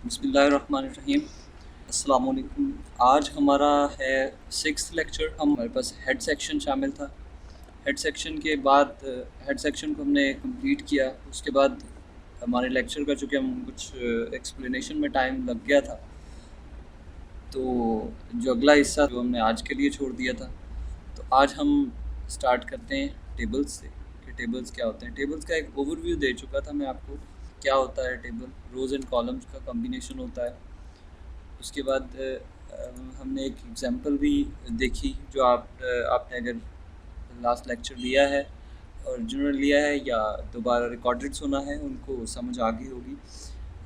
बिस्मिल्लाहिर्रहमानिर्रहीम। अस्सलाम वालेकुम। आज हमारा है 6th लेक्चर। हमारे पास हेड सेक्शन शामिल था। हेड सेक्शन के बाद हेड सेक्शन को हमने कंप्लीट किया। उसके बाद हमारे लेक्चर का चूँकि हम कुछ एक्सप्लेनेशन में टाइम लग गया था, तो जो अगला हिस्सा जो हमने आज के लिए छोड़ दिया था, तो आज हम स्टार्ट करते हैं टेबल्स से कि टेबल्स क्या होते हैं। टेबल्स का एक ओवरव्यू दे चुका था मैं आपको, क्या होता है टेबल। रोज़ एंड कॉलम्स का कॉम्बिनेशन होता है। उसके बाद हमने एक एग्ज़ाम्पल भी देखी जो आपने अगर लास्ट लेक्चर लिया है और जिन्होंने लिया है या दोबारा रिकॉर्डेड सुना है उनको समझ आ गई होगी।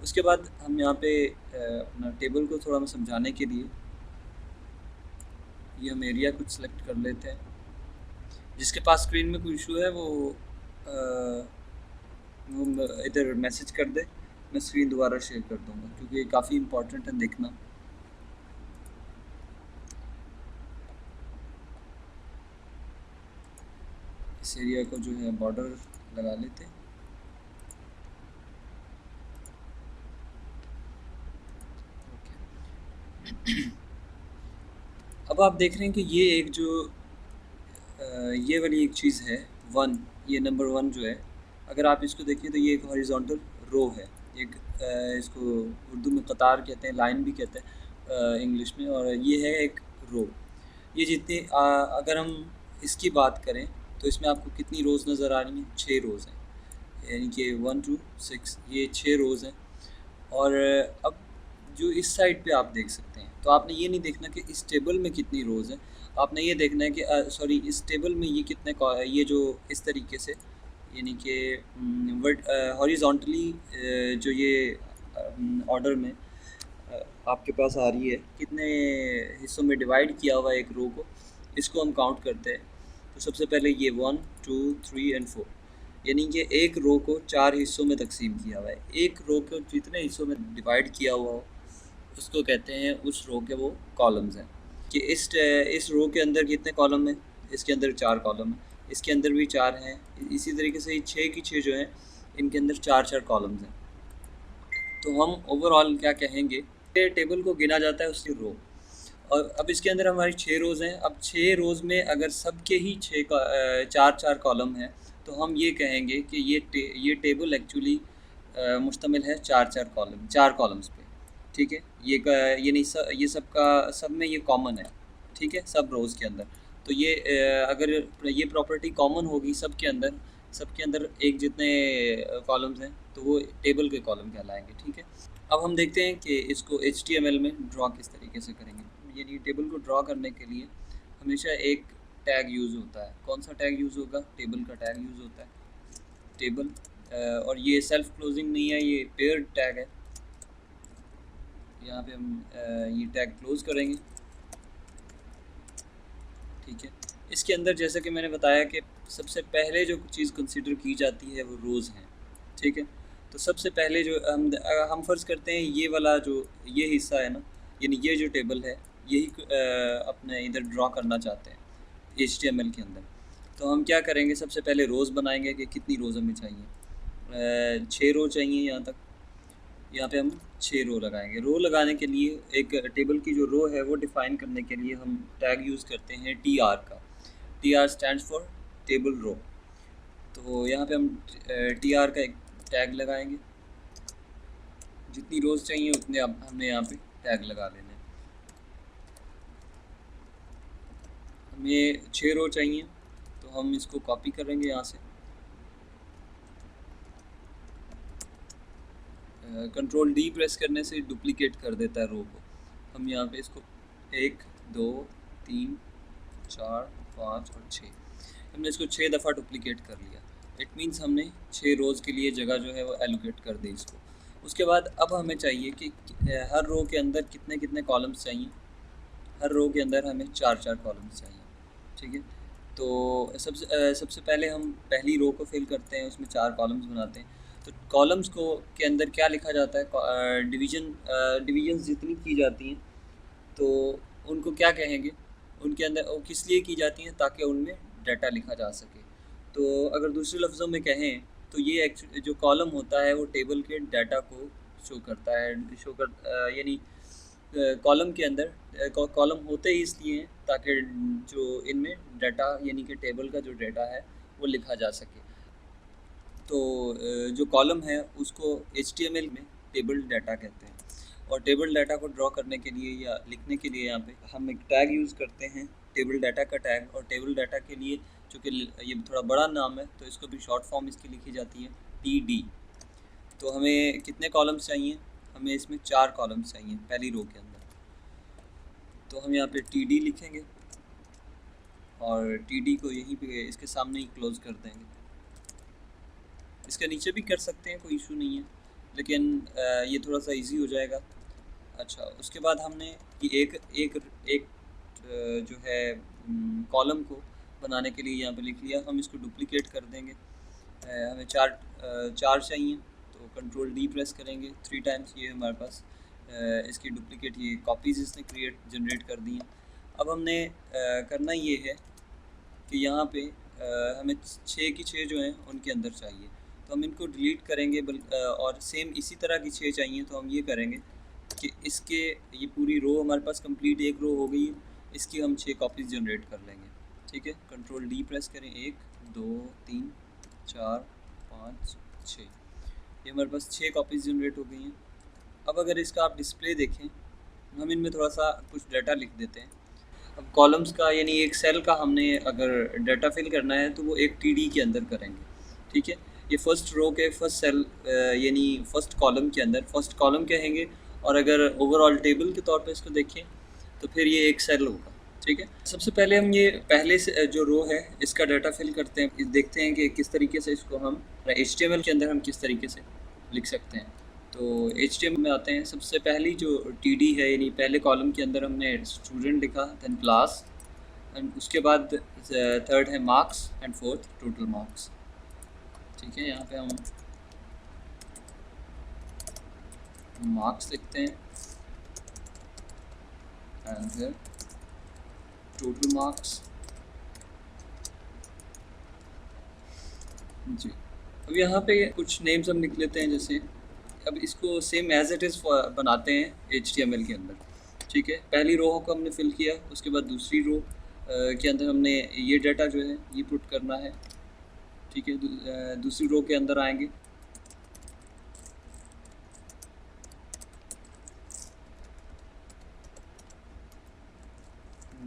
उसके बाद हम यहाँ पे अपना टेबल को थोड़ा मैं समझाने के लिए ये हम एरिया कुछ सेलेक्ट कर लेते हैं। जिसके पास स्क्रीन में कोई इशू है वो इधर मैसेज कर दे, मैं स्क्रीन दोबारा शेयर कर दूँगा, क्योंकि ये काफ़ी इम्पोर्टेंट है देखना। इस एरिया को जो है बॉर्डर लगा लेते हैं। अब आप देख रहे हैं कि ये एक जो ये वाली एक चीज़ है वन, ये नंबर वन जो है, अगर आप इसको देखिए तो ये एक हॉरिजॉन्टल रो है। एक इसको उर्दू में कतार कहते हैं, लाइन भी कहते हैं इंग्लिश में, और ये है एक रो। ये जितनी अगर हम इसकी बात करें तो इसमें आपको कितनी रोज़ नज़र आ रही हैं? 6 रोज़ हैं, यानी कि 1 टू 6 ये 6 रोज़ हैं। और अब जो इस साइड पे आप देख सकते हैं, तो आपने ये नहीं देखना कि इस टेबल में कितनी रोज़ हैं, आपने ये देखना है कि सॉरी इस टेबल में ये कितने ये जो इस तरीके से, यानी कि वर्ट हॉरिजॉन्टली जो ये ऑर्डर में आपके पास आ रही है, कितने हिस्सों में डिवाइड किया हुआ है एक रो को, इसको हम काउंट करते हैं। तो सबसे पहले ये 1 2 3 एंड 4, यानी कि एक रो को 4 हिस्सों में तकसीम किया हुआ है। एक रो को जितने हिस्सों में डिवाइड किया हुआ हो उसको कहते हैं, उस रो के वो कॉलम्स हैं। कि इस रो के अंदर कितने कॉलम हैं? इसके अंदर 4 कॉलम हैं, इसके अंदर भी 4 हैं, इसी तरीके से ये 6 की 6 जो हैं इनके अंदर 4 कॉलम्स हैं। तो हम ओवरऑल क्या कहेंगे, टेबल को गिना जाता है उसकी रो। और अब इसके अंदर हमारी 6 रोज़ हैं। अब 6 रोज़ में अगर सबके ही 4 कॉलम हैं, तो हम ये कहेंगे कि ये टेबल एक्चुअली मुश्तमिल है 4 कॉलम्स पे। ठीक है, ये नहीं ये सबका सब में ये कॉमन है। ठीक है, सब रोज़ के अंदर। तो ये अगर ये प्रॉपर्टी कॉमन होगी सबके अंदर एक जितने कॉलम्स हैं, तो वो टेबल के कॉलम कहलाएंगे। ठीक है, अब हम देखते हैं कि इसको HTML में ड्रॉ किस तरीके से करेंगे। यानी टेबल को ड्रॉ करने के लिए हमेशा एक टैग यूज़ होता है। कौन सा टैग यूज़ होगा? टेबल का टैग यूज़ होता है, टेबल। और ये सेल्फ क्लोजिंग नहीं है, ये पेयर्ड टैग है। यहाँ पे हम ये टैग क्लोज़ करेंगे। ठीक है, इसके अंदर जैसा कि मैंने बताया कि सबसे पहले जो चीज़ कंसिडर की जाती है वो रोज़ हैं। ठीक है, तो सबसे पहले जो हम फ़र्ज़ करते हैं ये वाला जो ये हिस्सा है ना, यानी ये जो टेबल है यही अपने इधर ड्रॉ करना चाहते हैं HTML के अंदर। तो हम क्या करेंगे, सबसे पहले रोज़ बनाएंगे कि कितनी रोज़ हमें चाहिए। 6 रो चाहिए यहाँ तक। यहाँ पे हम 6 रो लगाएंगे। रो लगाने के लिए एक टेबल की जो रो है वो डिफ़ाइन करने के लिए हम टैग यूज़ करते हैं TR का। TR stands for table row. तो यहाँ पे हम TR का एक टैग लगाएंगे। जितनी रोज़ चाहिए उतने हमने यहाँ पे टैग लगा लेने। हमें 6 रो चाहिए, तो हम इसको कॉपी करेंगे यहाँ से। कंट्रोल D प्रेस करने से डुप्लीकेट कर देता है रो को। हम यहाँ पे इसको 1 2 3 4 5 और 6, हमने इसको 6 दफ़ा डुप्लीकेट कर लिया। इट मीन्स हमने 6 रोज़ के लिए जगह जो है वो एलोकेट कर दी इसको। उसके बाद अब हमें चाहिए कि हर रो के अंदर कितने कितने कॉलम्स चाहिए। हर रो के अंदर हमें 4 कॉलम्स चाहिए। ठीक है, तो सबसे पहले हम पहली रो को फिल करते हैं, उसमें 4 कॉलम्स बनाते हैं। तो कॉलम्स को के अंदर क्या लिखा जाता है? डिवीजन्स जितनी की जाती हैं तो उनको क्या कहेंगे? उनके अंदर वो किस लिए की जाती हैं? ताकि उनमें डाटा लिखा जा सके। तो अगर दूसरे लफ्ज़ों में कहें तो ये जो कॉलम होता है वो टेबल के डाटा को शो करता है, यानी कॉलम के अंदर कॉलम होते ही इसलिए हैं ताकि जो इनमें डाटा यानी कि टेबल का जो डाटा है वो लिखा जा सके। तो जो कॉलम है उसको HTML में टेबल डाटा कहते हैं, और टेबल डाटा को ड्रॉ करने के लिए या लिखने के लिए यहाँ पे हम एक टैग यूज़ करते हैं, टेबल डाटा का टैग। और टेबल डाटा के लिए चूँकि ये थोड़ा बड़ा नाम है तो इसको भी शॉर्ट फॉर्म इसकी लिखी जाती है TD। तो हमें कितने कॉलम्स चाहिए? हमें इसमें 4 कॉलम्स चाहिए पहली रो के अंदर। तो हम यहाँ पे TD लिखेंगे और TD को यहीं पे इसके सामने ही क्लोज़ कर देंगे। इसके नीचे भी कर सकते हैं, कोई इशू नहीं है, लेकिन ये थोड़ा सा इजी हो जाएगा। अच्छा, उसके बाद हमने ये एक एक एक जो है कॉलम को बनाने के लिए यहाँ पे लिख लिया। हम इसको डुप्लिकेट कर देंगे। हमें चार चाहिए तो कंट्रोल D प्रेस करेंगे 3 टाइम्स। ये हमारे पास इसकी डुप्लिकेट ये कॉपीज़ इसने जनरेट कर दी हैं। अब हमने करना ये है कि यहाँ पे हमें 6 की 6 जो हैं उनके अंदर चाहिए, तो हम इनको डिलीट करेंगे। और सेम इसी तरह की 6 चाहिए तो हम ये करेंगे कि इसके ये पूरी रो हमारे पास कंप्लीट एक रो हो गई है, इसकी हम 6 कॉपीज़ जनरेट कर लेंगे। ठीक है, कंट्रोल D प्रेस करें। 1 2 3 4 5 6, ये हमारे पास 6 कॉपीज़ जनरेट हो गई हैं। अब अगर इसका आप डिस्प्ले देखें, हम इनमें थोड़ा सा कुछ डाटा लिख देते हैं। अब कॉलम्स का यानी एक सेल का हमने अगर डाटा फिल करना है तो वो एक TD के अंदर करेंगे। ठीक है, ये फर्स्ट रो के फर्स्ट सेल यानी फर्स्ट कॉलम के अंदर फर्स्ट कॉलम कहेंगे, और अगर ओवरऑल टेबल के तौर पे इसको देखें तो फिर ये एक सेल होगा। ठीक है, सबसे पहले हम ये पहले से जो रो है इसका डाटा फिल करते हैं, देखते हैं कि किस तरीके से इसको हम HTML के अंदर हम किस तरीके से लिख सकते हैं। तो HTML में आते हैं। सबसे पहली जो TD है यानी पहले कॉलम के अंदर हमने स्टूडेंट लिखा, देन क्लास, एंड उसके बाद थर्ड है marks, and fourth total marks. ठीक है, यहाँ पे हम मार्क्स लिखते हैं एंड फिर टोटल मार्क्स। जी, अब यहाँ पे कुछ नेम्स हम लिख लेते हैं, जैसे अब इसको सेम एज इट इज़ बनाते हैं HTML के अंदर। ठीक है, पहली रो को हमने फिल किया, उसके बाद दूसरी रो के अंदर हमने ये डाटा जो है ये पुट करना है। ठीक है, दूसरी रो के अंदर आएंगे,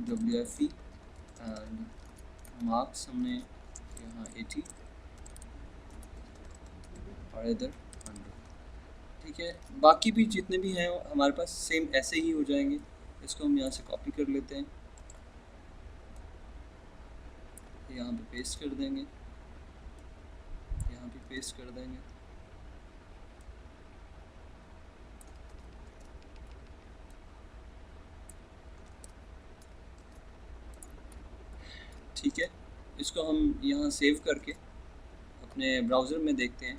WFE एंड मार्क्स हमने यहाँ 80 और इधर 100। ठीक है, बाकी भी जितने भी हैं हमारे पास सेम ऐसे ही हो जाएंगे। इसको हम यहाँ से कॉपी कर लेते हैं, यहाँ पे पेस्ट कर देंगे, यहाँ पे पेस्ट कर देंगे। ठीक है, इसको हम यहाँ सेव करके अपने ब्राउज़र में देखते हैं।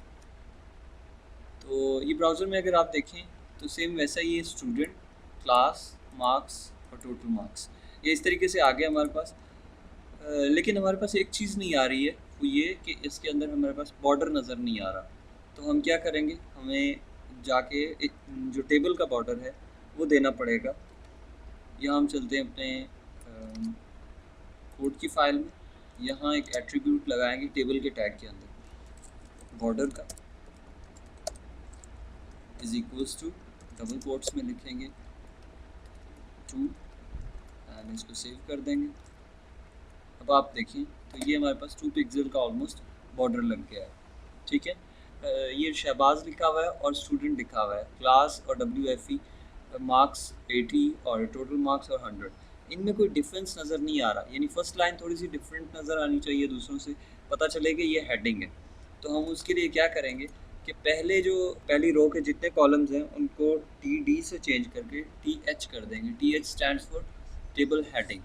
तो ये ब्राउज़र में अगर आप देखें तो सेम वैसा ही है, स्टूडेंट, क्लास, मार्क्स और टोटल मार्क्स, ये इस तरीके से आ गया हमारे पास। लेकिन हमारे पास एक चीज़ नहीं आ रही है, वो ये कि इसके अंदर हमारे पास बॉर्डर नज़र नहीं आ रहा। तो हम क्या करेंगे, हमें जाके एक जो टेबल का बॉर्डर है वो देना पड़ेगा। यहाँ हम चलते हैं अपने कोड की फाइल में, यहाँ एक एट्रीब्यूट लगाएंगे टेबल के टैग के अंदर, बॉर्डर का is equals to, double quotes में लिखेंगे 2 एंड इसको सेव कर देंगे। अब आप देखिए तो ये हमारे पास 2 पिक्सल का ऑलमोस्ट बॉर्डर लग गया है। ठीक है, ये शहबाज लिखा हुआ है और स्टूडेंट लिखा हुआ है, क्लास और WFE, मार्क्स 80 और टोटल मार्क्स और 100। इनमें कोई डिफरेंस नज़र नहीं आ रहा, यानी फर्स्ट लाइन थोड़ी सी डिफरेंट नज़र आनी चाहिए दूसरों से, पता चले कि ये हेडिंग है। तो हम उसके लिए क्या करेंगे कि पहली रो के जितने कॉलम्स हैं उनको TD से चेंज करके TH कर देंगे। TH stands for table heading.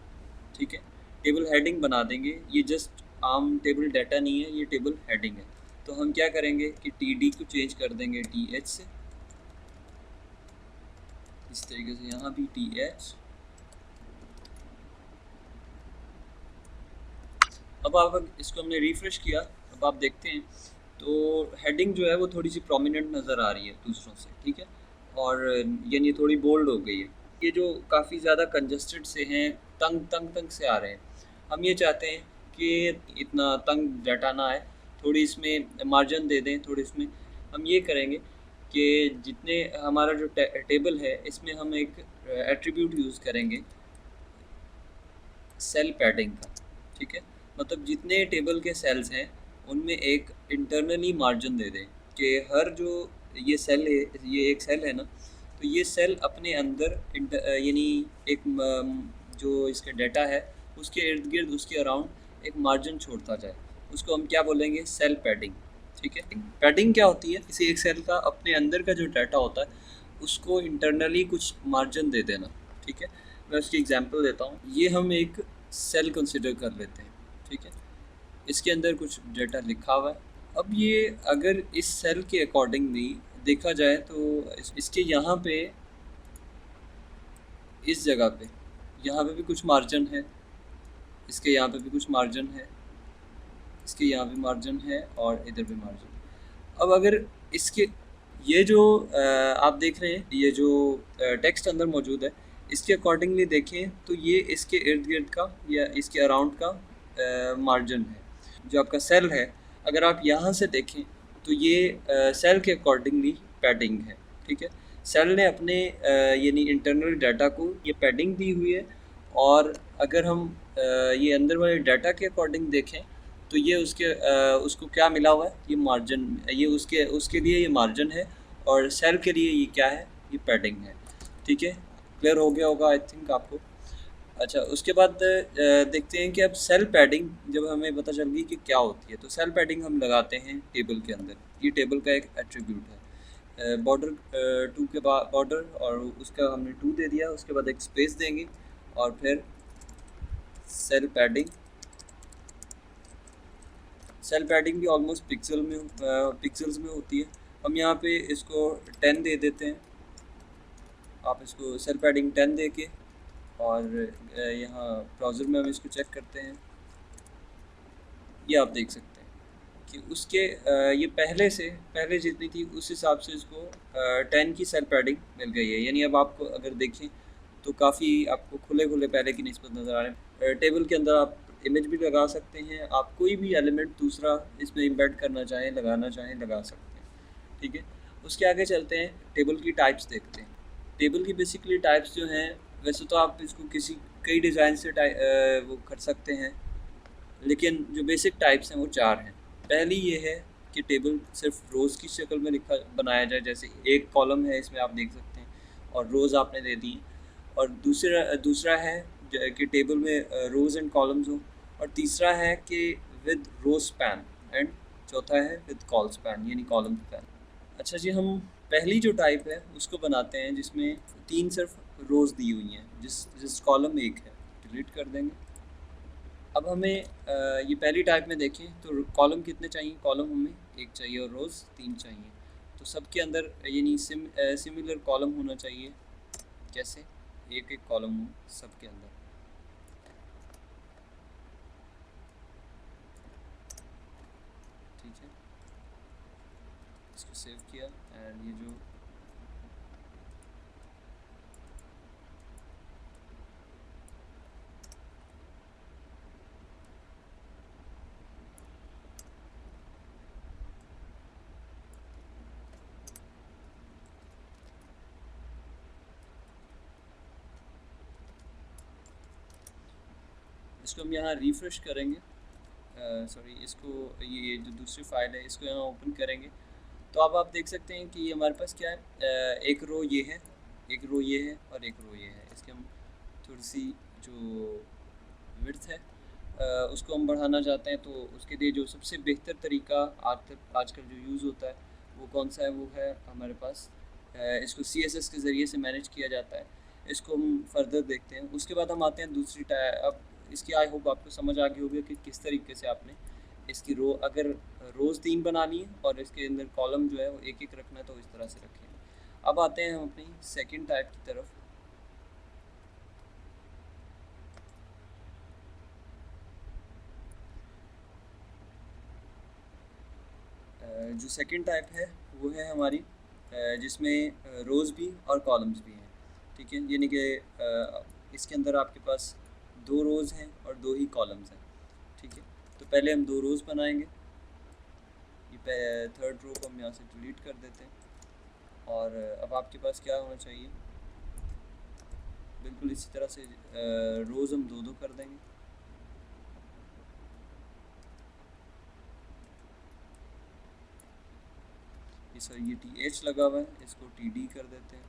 ठीक है, टेबल हेडिंग बना देंगे। ये जस्ट आम टेबल डाटा नहीं है, ये टेबल हेडिंग है। तो हम क्या करेंगे कि TD को चेंज कर देंगे TH से, इस तरीके से यहाँ भी TH। अब आप इसको हमने रिफ्रेश किया, अब आप देखते हैं तो हेडिंग जो है वो थोड़ी सी प्रोमिनेंट नज़र आ रही है दूसरों से, ठीक है, और यानी थोड़ी बोल्ड हो गई है। ये जो काफ़ी ज़्यादा कंजस्टेड से हैं, तंग तंग तंग से आ रहे हैं, हम ये चाहते हैं कि इतना तंग डाटा ना आए, थोड़ी इसमें मार्जिन दे दें, थोड़ी इसमें हम ये करेंगे कि जितने हमारा जो टेबल है इसमें हम एक एट्रीब्यूट यूज़ करेंगे सेल पैडिंग का, ठीक है, मतलब जितने टेबल के सेल्स हैं उनमें एक इंटरनली मार्जिन दे दें कि हर जो ये सेल है, ये एक सेल है ना, तो ये सेल अपने अंदर यानी एक जो इसका डाटा है उसके इर्द गिर्द, उसके अराउंड एक मार्जिन छोड़ता जाए, उसको हम क्या बोलेंगे, सेल पैडिंग, ठीक है। पैडिंग क्या होती है, किसी एक सेल का अपने अंदर का जो डाटा होता है उसको इंटरनली कुछ मार्जिन दे देना, ठीक है। मैं उसकी एग्जांपल देता हूँ, ये हम एक सेल कंसिडर कर लेते हैं, ठीक है, इसके अंदर कुछ डाटा लिखा हुआ है। अब ये अगर इस सेल के अकॉर्डिंगली देखा जाए तो इसके यहाँ पे, इस जगह पे, यहाँ पे भी कुछ मार्जिन है, इसके यहाँ पे भी कुछ मार्जिन है, इसके यहाँ भी मार्जिन है और इधर भी मार्जिन। अब अगर इसके ये जो आप देख रहे हैं, ये जो टेक्स्ट अंदर मौजूद है, इसके अकॉर्डिंगली देखें तो ये इसके इर्द गिर्द का या इसके अराउंड का मार्जिन है। जो आपका सेल है, अगर आप यहाँ से देखें तो ये सेल के अकॉर्डिंगली पैडिंग है, ठीक है। सेल ने अपने यानी इंटरनल डाटा को ये पैडिंग दी हुई है, और अगर हम ये अंदर वाले डाटा के अकॉर्डिंग देखें तो ये उसको क्या मिला हुआ है, ये मार्जिन, ये उसके उसके लिए ये मार्जिन है, और सेल के लिए ये क्या है, ये पैडिंग है, ठीक है। क्लियर हो गया होगा आई थिंक आपको। अच्छा, उसके बाद देखते हैं कि अब सेल पैडिंग जब हमें पता चल गई कि क्या होती है, तो सेल पैडिंग हम लगाते हैं टेबल के अंदर। ये टेबल का एक एट्रीब्यूट है, बॉर्डर टू के बाद बॉर्डर, और उसका हमने टू दे दिया, उसके बाद एक स्पेस देंगे और फिर सेल पैडिंग। सेल पैडिंग भी ऑलमोस्ट पिक्सल्स में होती है। हम यहाँ पे इसको 10 दे देते हैं, आप इसको सेल पैडिंग 10 दे के, और यहाँ ब्राउज़र में हम इसको चेक करते हैं, ये आप देख सकते हैं कि उसके ये पहले जितनी थी उस हिसाब से इसको 10 की सेल पैडिंग मिल गई है। यानी अब आपको अगर देखें तो काफ़ी आपको खुले खुले पहले की निस्बत नज़र आ रहे हैं। टेबल के अंदर आप इमेज भी लगा सकते हैं, आप कोई भी एलिमेंट दूसरा इसमें इम्बेड करना चाहें, लगाना चाहें, लगा सकते हैं, ठीक है। उसके आगे चलते हैं, टेबल की टाइप्स देखते हैं। टेबल की बेसिकली टाइप्स जो हैं, वैसे तो आप इसको किसी कई डिज़ाइन से वो कर सकते हैं, लेकिन जो बेसिक टाइप्स हैं वो 4 हैं। पहली ये है कि टेबल सिर्फ रोज़ की शक्ल में लिखा बनाया जाए, जैसे एक कॉलम है इसमें आप देख सकते हैं और रोज़ आपने दे दी, और दूसरा है कि टेबल में रोज़ एंड कॉलम्स हो, और तीसरा है कि विद रो स्पैन, एंड चौथा है विद कॉल स्पैन यानी कॉलम स्पैन। अच्छा जी, हम पहली जो टाइप है उसको बनाते हैं जिसमें 3 सिर्फ रोज़ दी हुई हैं, जिस कॉलम एक है, डिलीट कर देंगे। अब हमें ये पहली टाइप में देखें तो कॉलम कितने चाहिए, कॉलम हमें एक चाहिए और रोज़ 3 चाहिए, तो सबके अंदर यानी सिमिलर कॉलम होना चाहिए, कैसे, एक एक कॉलम हो सबके अंदर, ठीक है। इसको सेव किया, एंड ये जो इसको हम यहाँ रिफ़्रेश करेंगे, सॉरी इसको, ये जो दूसरी फाइल है इसको यहाँ ओपन करेंगे, तो अब आप देख सकते हैं कि ये हमारे पास क्या है, एक रो ये है, एक रो ये है और एक रो ये है। इसके हम थोड़ी सी जो विड्थ है उसको हम बढ़ाना चाहते हैं, तो उसके लिए जो सबसे बेहतर तरीका आजकल जो यूज़ होता है वो कौन सा है, वो है हमारे पास इसको CSS के ज़रिए से मैनेज किया जाता है। इसको हम फर्दर देखते हैं, उसके बाद हम आते हैं दूसरी अब इसकी आई होप आपको समझ आ गई होगी कि किस तरीके से आपने इसकी रो, अगर रोज़ 3 बनानी है और इसके अंदर कॉलम जो है वो एक एक रखना है तो इस तरह से रखें। अब आते हैं हम अपनी सेकंड टाइप की तरफ। जो सेकंड टाइप है वो है हमारी जिसमें रोज़ भी और कॉलम्स भी हैं, ठीक है। यानी कि इसके अंदर आपके पास दो रोज़ हैं और दो ही कॉलम्स हैं, ठीक है। तो पहले हम दो रोज़ बनाएंगे, ये थर्ड रो को हम यहाँ से डिलीट कर देते हैं। और अब आपके पास क्या होना चाहिए, बिल्कुल इसी तरह से रोज़ हम दो दो कर देंगे। सर ये TH लगा हुआ है, इसको TD कर देते हैं।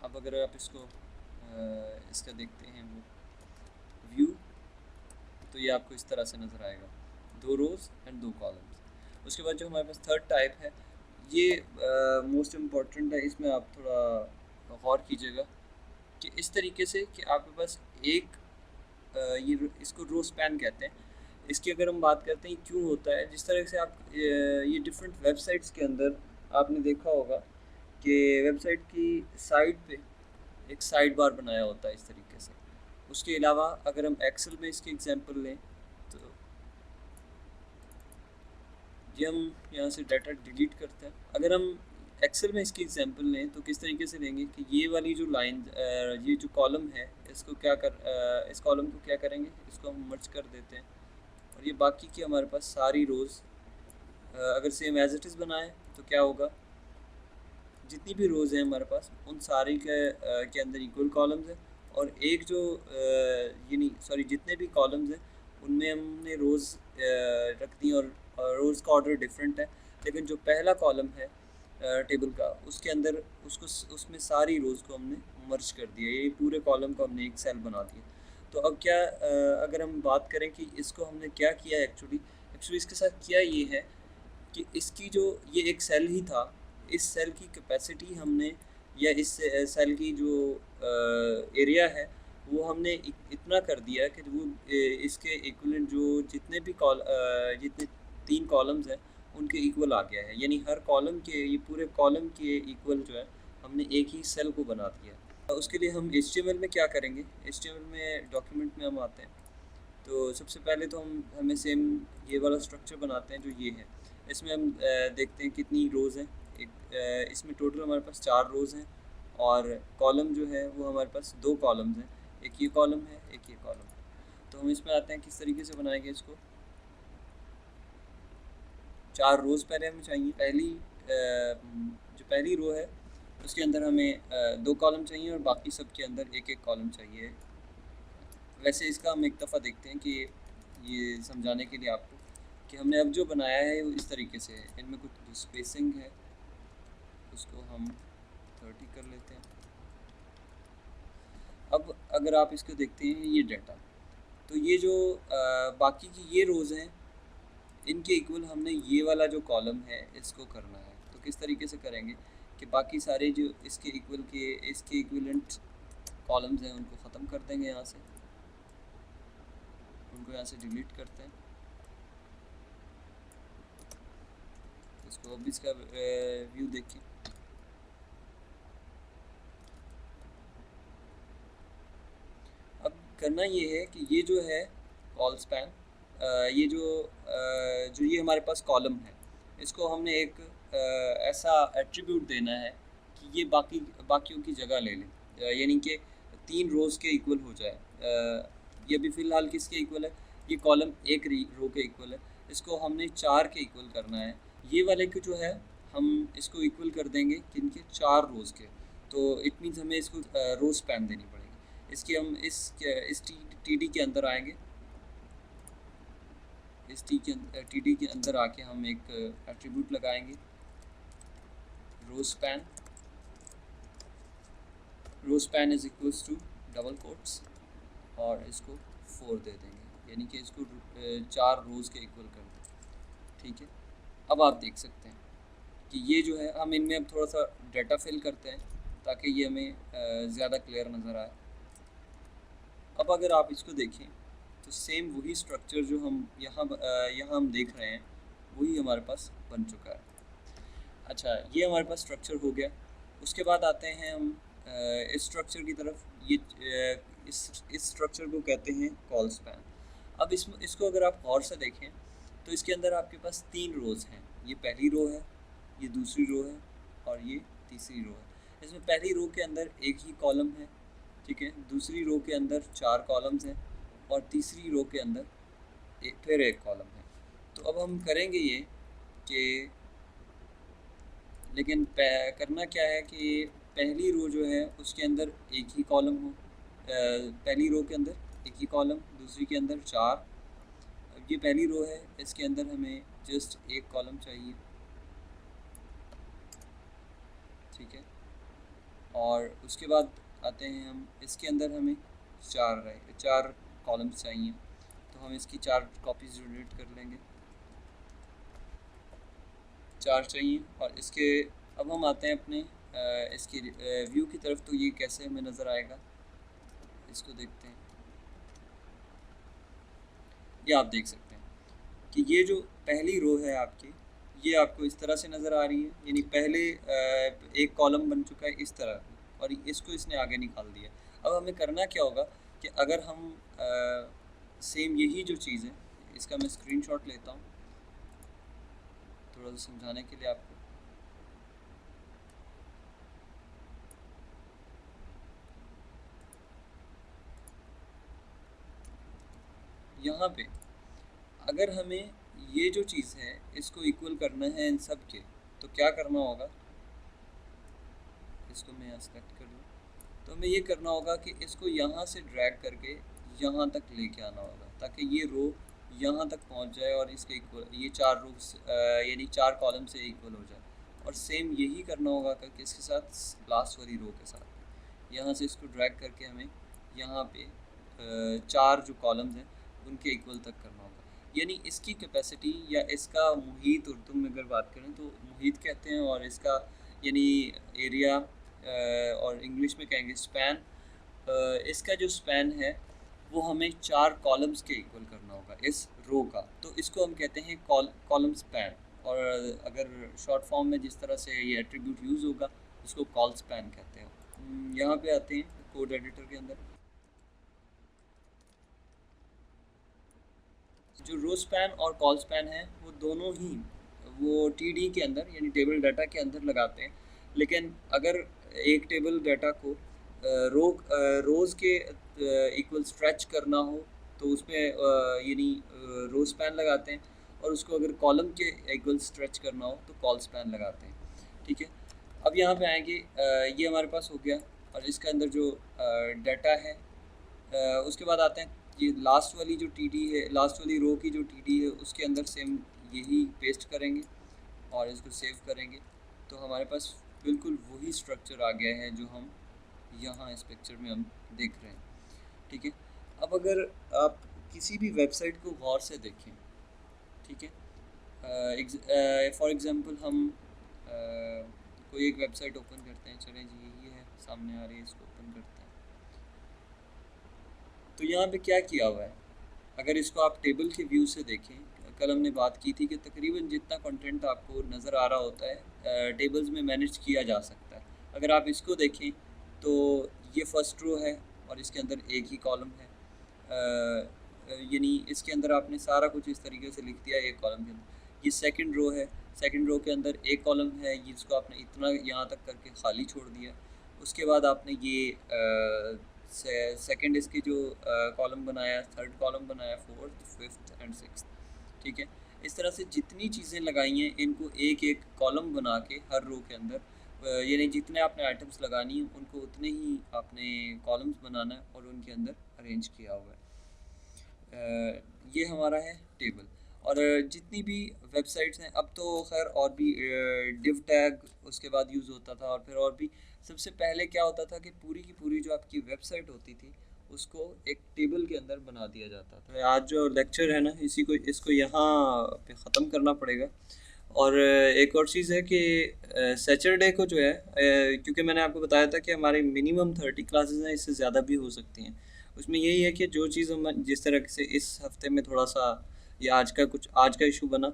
अब अगर आप इसको इसका देखते हैं वो व्यू, तो ये आपको इस तरह से नज़र आएगा, दो रोज़ एंड दो कॉलम्स। उसके बाद जो हमारे पास थर्ड टाइप है, ये मोस्ट इम्पॉर्टेंट है, इसमें आप थोड़ा गौर कीजिएगा कि इस तरीके से कि आपके पास एक ये इसको रो स्पैन कहते हैं। इसकी अगर हम बात करते हैं क्यों होता है, जिस तरह से आप ये डिफरेंट वेबसाइट्स के अंदर आपने देखा होगा कि वेबसाइट की साइड पे एक साइड बार बनाया होता है इस तरीके से। उसके अलावा अगर हम एक्सेल में इसकी एग्जांपल लें, तो ये हम यहाँ से डाटा डिलीट करते हैं। अगर हम एक्सेल में इसकी एग्जांपल लें तो किस तरीके से लेंगे कि ये वाली जो लाइन, ये जो कॉलम है, इसको क्या इस कॉलम को क्या करेंगे, इसको हम मर्ज कर देते हैं। और ये बाकी की हमारे पास सारी रोज़ अगर सेम एज इट इज़ बनाएं तो क्या होगा, जितनी भी रोज़ हैं हमारे पास उन सारी के अंदर इक्वल कॉलम्स हैं। और एक जो यानी सॉरी जितने भी कॉलम्स हैं उनमें हमने रोज़ रख दी, और रोज़ का ऑर्डर डिफरेंट है। लेकिन जो पहला कॉलम है टेबल का, उसके अंदर उसमें सारी रोज़ को हमने मर्ज कर दिया, ये पूरे कॉलम को हमने एक सेल बना दिया। तो अब क्या अगर हम बात करें कि इसको हमने क्या किया, एक्चुअली इसके साथ किया ये है कि इसकी जो ये एक सेल ही था, इस सेल की कैपेसिटी हमने, या इस सेल की जो एरिया है वो हमने इतना कर दिया कि वो इसके इक्वलेंट जो जितने तीन कॉलम्स हैं उनके इक्वल आ गया है। यानी हर कॉलम के, ये पूरे कॉलम के इक्वल जो है हमने एक ही सेल को बना दिया। उसके लिए हम HTML में क्या करेंगे, HTML में डॉक्यूमेंट में हम आते हैं। तो सबसे पहले तो हमें सेम ये वाला स्ट्रक्चर बनाते हैं जो ये है। इसमें हम देखते हैं कितनी रोज़ हैं। इसमें टोटल हमारे पास 4 रोज़ हैं, और कॉलम जो है वो हमारे पास 2 कॉलम्स हैं, एक ये कॉलम है, एक ये कॉलम है। तो हम इसमें आते हैं किस तरीके से बनाएंगे इसको। 4 रोज़ पहले हमें चाहिए। जो पहली रो है उसके अंदर हमें 2 कॉलम चाहिए, और बाकी सब के अंदर एक एक कॉलम चाहिए। वैसे इसका हम एक दफ़ा देखते हैं कि ये समझाने के लिए आपको कि हमने अब जो बनाया है वो इस तरीके से है। इनमें कुछ जो स्पेसिंग है उसको हम 30 कर लेते हैं। अब अगर आप इसको देखते हैं ये डाटा, तो ये जो बाकी की ये रोज़ हैं इनके इक्वल हमने ये वाला जो कॉलम है इसको करना है। तो किस तरीके से करेंगे कि बाकी सारे जो इसके इक्विवेलेंट कॉलम्स हैं उनको ख़त्म कर देंगे, यहाँ से उनको यहाँ से डिलीट करते हैं। इसको अब इसका व्यू देखिए। अब करना ये है कि ये जो है कॉल स्पैन, ये जो ये हमारे पास कॉलम है, इसको हमने एक ऐसा एट्रीब्यूट देना है कि ये बाकियों की जगह ले ले, यानी कि 3 रोज़ के इक्वल हो जाए। ये अभी फ़िलहाल किसके इक्वल है, ये कॉलम एक रो के इक्वल है, इसको हमने 4 के इक्वल करना है। ये वाले को जो है हम इसको इक्वल कर देंगे किनके, 4 रोज़ के। तो इट मीन्स हमें इसको रोज़ स्पैन देनी पड़ेगी। इसकी हम इस TD के अंदर आएंगे, इस TD के अंदर आके हम एक एट्रीब्यूट लगाएंगे rowspan is equals to double quotes, और इसको 4 दे देंगे, यानी कि इसको 4 रोज़ के इक्वल कर दें। ठीक है, अब आप देख सकते हैं कि ये जो है, हम इनमें अब थोड़ा सा डाटा फिल करते हैं ताकि ये हमें ज़्यादा क्लियर नज़र आए। अब अगर आप इसको देखें तो सेम वही स्ट्रक्चर जो हम यहाँ हम देख रहे हैं वही हमारे पास बन चुका है। अच्छा, ये हमारे पास स्ट्रक्चर हो गया। उसके बाद आते हैं हम इस स्ट्रक्चर की तरफ। इस स्ट्रक्चर को कहते हैं कॉल स्पैन। अब इसको अगर आप गौर से देखें तो इसके अंदर आपके पास 3 रोज़ हैं। ये पहली रो है, ये दूसरी रो है और ये तीसरी रो है। इसमें पहली रो के अंदर एक ही कॉलम है, ठीक है। दूसरी रो के अंदर 4 कॉलम्स हैं और तीसरी रो के अंदर फिर एक कॉलम है। तो अब हम करेंगे ये कि लेकिन करना क्या है कि पहली रो जो है उसके अंदर एक ही कॉलम हो। पहली रो के अंदर एक ही कॉलम, दूसरी के अंदर 4। अब ये पहली रो है, इसके अंदर हमें जस्ट एक कॉलम चाहिए, ठीक है। और उसके बाद आते हैं हम, इसके अंदर हमें 4 कॉलम्स चाहिए, तो हम इसकी 4 कॉपीज़ जनरेट कर लेंगे। 4 चाहिए। और इसके अब हम आते हैं अपने इसकी व्यू की तरफ। तो ये कैसे हमें नज़र आएगा, इसको देखते हैं। ये आप देख सकते हैं कि ये जो पहली रो है आपकी, ये आपको इस तरह से नज़र आ रही है, यानी पहले एक कॉलम बन चुका है इस तरह, और इसको इसने आगे निकाल दिया। अब हमें करना क्या होगा कि अगर हम सेम यही जो चीज़ है, इसका मैं स्क्रीनशॉट लेता हूँ थोड़ा सा समझाने के लिए आपको। यहाँ पे अगर हमें ये जो चीज़ है इसको इक्वल करना है इन सब के, तो क्या करना होगा, इसको मैं यहाँ सेलेक्ट कर लूँ। तो हमें ये करना होगा कि इसको यहाँ से ड्रैग करके यहाँ तक लेके आना होगा, ताकि ये रो यहाँ तक पहुँच जाए और इसके इक्वल ये 4 रोज यानी 4 कॉलम से इक्वल हो जाए। और सेम यही करना होगा कि इसके साथ लास्ट वाली रो के साथ यहाँ से इसको ड्रैग करके हमें यहाँ पे 4 जो कॉलम्स हैं उनके इक्वल तक करना होगा। यानी इसकी कैपेसिटी या इसका मुहीत, उर्दू में अगर बात करें तो मुहीत कहते हैं, और इसका यानी एरिया और इंग्लिश में कहेंगे स्पैन। इसका जो स्पैन है वो हमें 4 कॉलम्स के इक्वल करना होगा इस रो का, तो इसको हम कहते हैं कॉलम स्पैन। और अगर शॉर्ट फॉर्म में जिस तरह से ये एट्रीब्यूट यूज़ होगा उसको कॉल स्पैन कहते हैं। यहाँ पे आते हैं कोड एडिटर के अंदर। जो रो स्पैन और कॉल स्पैन है वो दोनों ही वो टीडी के अंदर यानी टेबल डाटा के अंदर लगाते हैं। लेकिन अगर एक टेबल डाटा को रोज़ के इक्वल स्ट्रेच करना हो तो उसमें यानी रो स्पैन लगाते हैं, और उसको अगर कॉलम के इक्वल स्ट्रेच करना हो तो कॉल स्पैन लगाते हैं, ठीक है। अब यहाँ पे आएंगे, ये हमारे पास हो गया और इसके अंदर जो डाटा है। उसके बाद आते हैं ये लास्ट वाली जो टीडी है, लास्ट वाली रो की जो टीडी है उसके अंदर सेम यही पेस्ट करेंगे और इसको सेव करेंगे, तो हमारे पास बिल्कुल वही स्ट्रक्चर आ गया है जो हम यहाँ इस पिक्चर में हम देख रहे हैं, ठीक है। अब अगर आप किसी भी वेबसाइट को गौर से देखें, ठीक है, फॉर एग्ज़ाम्पल हम कोई एक वेबसाइट ओपन करते हैं। चलें जी, यही है सामने आ रही है, इसको ओपन करते हैं। तो यहाँ पे क्या किया हुआ है, अगर इसको आप टेबल के व्यू से देखें, कल हमने बात की थी कि तकरीबन जितना कंटेंट आपको नज़र आ रहा होता है टेबल्स में मैनेज किया जा सकता है। अगर आप इसको देखें तो ये फर्स्ट रो है और इसके अंदर एक ही कॉलम है, यानी इसके अंदर आपने सारा कुछ इस तरीके से लिख दिया एक कॉलम के अंदर। ये सेकंड रो है, सेकंड रो के अंदर एक कॉलम है, जिसको आपने इतना यहाँ तक करके खाली छोड़ दिया। उसके बाद आपने ये सेकंड इसकी जो कॉलम बनाया, थर्ड कॉलम बनाया, फोर्थ, फिफ्थ एंड सिक्स्थ, ठीक है। इस तरह से जितनी चीज़ें लगाई हैं इनको एक एक कॉलम बना के हर रो के अंदर, यानी जितने आपने आइटम्स लगानी हैं उनको उतने ही आपने कॉलम्स बनाना है और उनके अंदर अरेंज किया हुआ है। ये हमारा है टेबल। और जितनी भी वेबसाइट्स हैं, अब तो खैर और भी डिव टैग उसके बाद यूज़ होता था, और फिर और भी सबसे पहले क्या होता था कि पूरी की पूरी जो आपकी वेबसाइट होती थी उसको एक टेबल के अंदर बना दिया जाता था। आज जो लेक्चर है ना, इसको यहाँ पे ख़त्म करना पड़ेगा। और एक और चीज़ है कि सैटरडे को जो है, क्योंकि मैंने आपको बताया था कि हमारे मिनिमम 30 क्लासेस हैं, इससे ज़्यादा भी हो सकती हैं, उसमें यही है कि जो चीज़ हम जिस तरह से इस हफ्ते में थोड़ा सा या आज का इशू बना,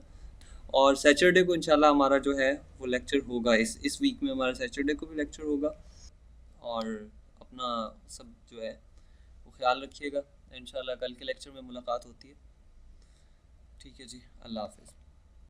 और सैटरडे को इंशाल्लाह हमारा जो है वो लेक्चर होगा, इस वीक में हमारा सैटरडे को भी लेक्चर होगा। और अपना सब जो है वो ख्याल रखिएगा। इंशाल्लाह कल के लेक्चर में मुलाकात होती है। ठीक है जी, अल्लाह हाफ़िज़।